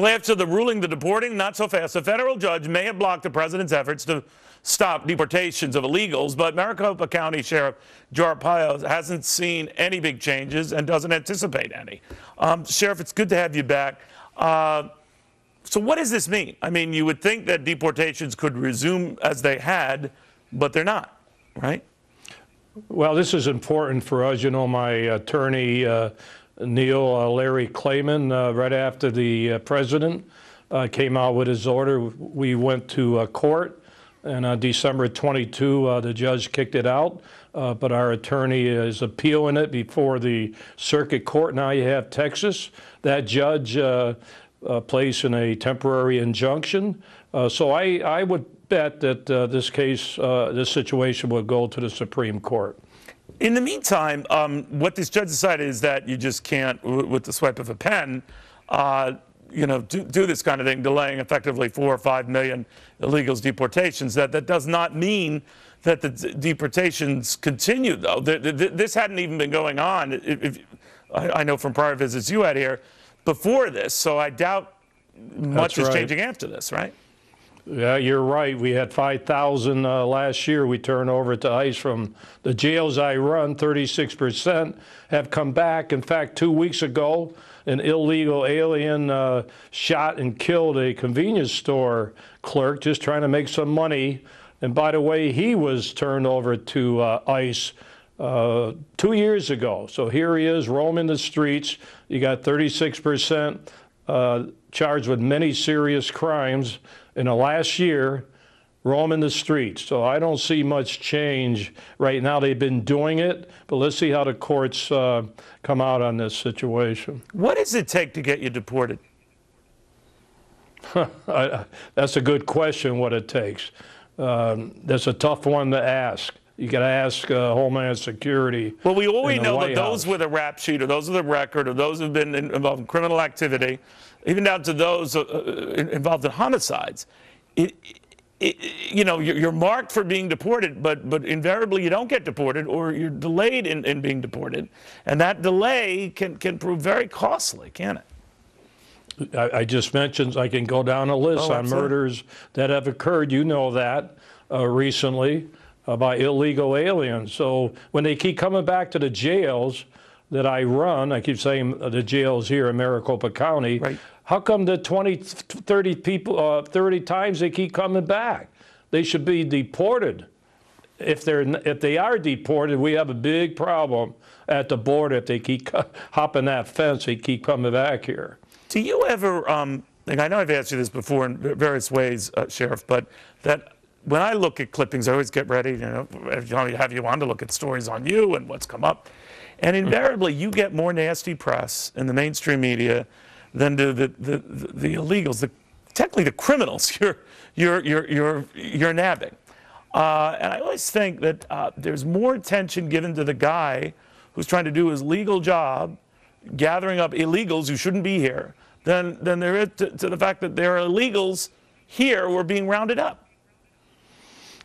Well, after the ruling, the deporting, not so fast. A federal judge may have blocked the president's efforts to stop deportations of illegals, but Maricopa County Sheriff Joe Arpaio hasn't seen any big changes and doesn't anticipate any. Sheriff, it's good to have you back. So what does this mean? I mean, you would think that deportations could resume as they had, but they're not, right? Well, this is important for us. You know, my attorney, Neil Larry Clayman, right after the president came out with his order, we went to court, and on December 22, the judge kicked it out, but our attorney is appealing it before the circuit court. Now you have Texas. That judge placed in a temporary injunction. So I would bet that this case, this situation would go to the Supreme Court. In the meantime, what this judge decided is that you just can't, with the swipe of a pen, you know, do this kind of thing, delaying effectively 4 or 5 million illegals deportations. That does not mean that the deportations continue, though. This hadn't even been going on, I know from prior visits you had here, before this, so I doubt much is changing after this, right? Yeah, you're right. We had 5,000 last year we turned over to ICE from the jails I run. 36% have come back. In fact, 2 weeks ago, an illegal alien shot and killed a convenience store clerk just trying to make some money. And by the way, he was turned over to ICE 2 years ago. So here he is roaming the streets. You got 36% charged with many serious crimes in the last year, roaming the streets. So I don't see much change right now. They've been doing it, but let's see how the courts come out on this situation. What does it take to get you deported? That's a good question, what it takes. That's a tough one to ask. You got to ask Homeland Security. Well, we always know that those with a rap sheet, or those with a record, or those who have been involved in criminal activity, even down to those involved in homicides, you know, you're marked for being deported, but invariably you don't get deported, or you're delayed in being deported, and that delay can prove very costly, can't it? I just mentioned I can go down a list on murders that have occurred. You know that recently. By illegal aliens. So when they keep coming back to the jails that I run, I keep saying the jails here in Maricopa County, right. How come the 20, 30 people, 30 times they keep coming back? They should be deported. If they are deported, we have a big problem at the border. If they keep hopping that fence, they keep coming back here. Do you ever, like I know I've asked you this before in various ways, Sheriff, but that when I look at clippings, I always get ready, you know, have you on to look at stories on you and what's come up. And invariably, you get more nasty press in the mainstream media than do the illegals, technically the criminals you're nabbing. And I always think that there's more attention given to the guy who's trying to do his legal job, gathering up illegals who shouldn't be here, than there is to the fact that there are illegals here who are being rounded up.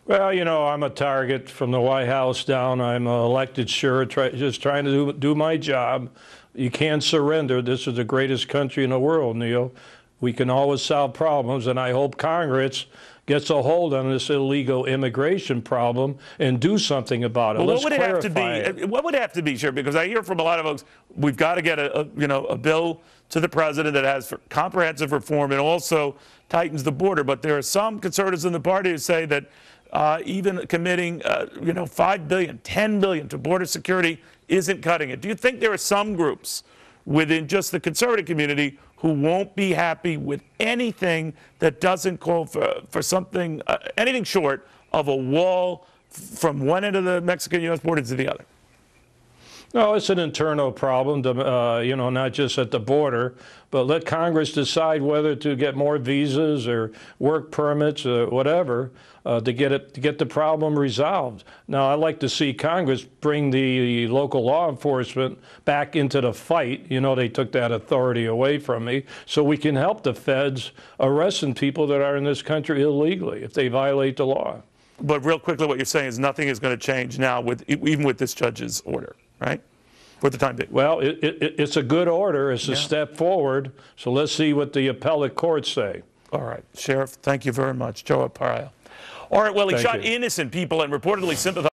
Well, you know, I'm a target from the White House down. I'm elected, sure, just trying to do my job. You can't surrender. This is the greatest country in the world, Neil. We can always solve problems, and I hope Congress gets a hold on this illegal immigration problem and do something about it. Well, what would it have to be? What would it have to be, sure? Because I hear from a lot of folks, we've got to get a bill to the president that has comprehensive reform and also tightens the border. But there are some conservatives in the party who say that even committing, $5 billion, $10 billion to border security isn't cutting it. Do you think there are some groups within just the conservative community who won't be happy with anything that doesn't call for something, anything short of a wall from one end of the Mexican-U.S. border to the other? No, it's an internal problem, not just at the border, but let Congress decide whether to get more visas or work permits or whatever to get the problem resolved. Now, I'd like to see Congress bring the local law enforcement back into the fight. You know, they took that authority away from me, so we can help the feds arresting people that are in this country illegally if they violate the law. But real quickly, what you're saying is nothing is going to change now, even with this judge's order, right? for the time being. Well, it's a good order. It's a step forward. So let's see what the appellate courts say. All right, Sheriff, thank you very much. Joe Arpaio. All right, well, he shot innocent people and reportedly sympathized